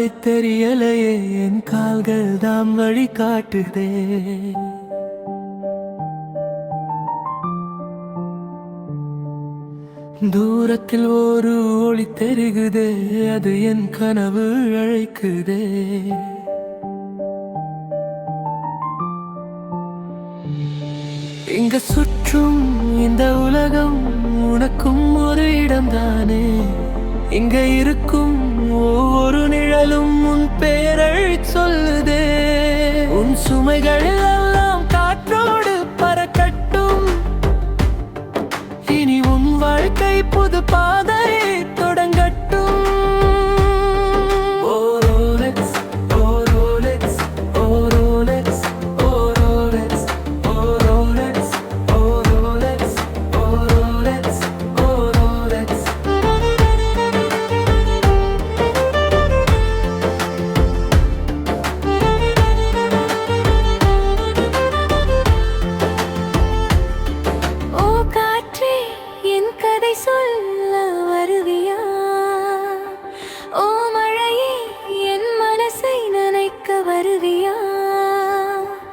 பாதை தெரியலையே, என் கால்கள் தான் வழி காட்டுதே. தூரத்தில் ஒரு ஒளி தெரிகுதே, அது என் கனவு அழைக்குதே. இங்க சுற்றும் இந்த உலகம் உனக்கும் ஒரு இடம்தானே. இங்க இருக்கும் ஒவ்வொரு நிழலும் உன் பெயரை சொல்லுதே. உன் சுமைகள் எல்லாம் காற்றோடு பறக்கட்டும். இனி உன் வாழ்க்கை புது பாதை தொடங்கட்டும். ஓ ரோலெக்ஸ், ஓ ரோலெக்ஸ், ஓ ரோலெக்ஸ், ஓ ரோலெக்ஸ், ஓ ரோலெக்ஸ், ஓ ரோலெக்ஸ், ஓ ரோலெக்ஸ், ஓ ரோலெக்ஸ். ஓ காற்றே, என் கதை சொல்ல வருவியா? ஓ மழையே, என் மனசை நனைக்க வருவியா?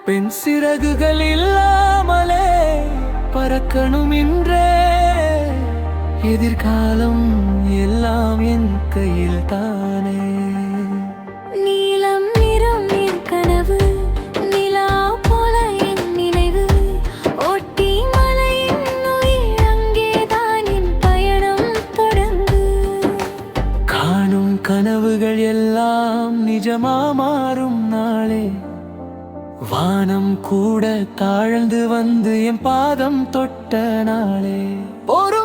பெண் சிறகுகள் இல்லாமலே பறக்கணும் என்றே. எதிர்காலம் எல்லாம் என் கையில் தானே. நீலம் நிறம் என் கனவு, நிலா போல என் நினைவு. ஓட்டி மலையின் உயிர், அங்கேதான் என் பயணம் தொடங்கு. காணும் கனவுகள் எல்லாம் நிஜமா மாறும் நாளே. வானம் கூட தாழ்ந்து வந்து என் பாதம் தொட்ட நாளே. ஒரு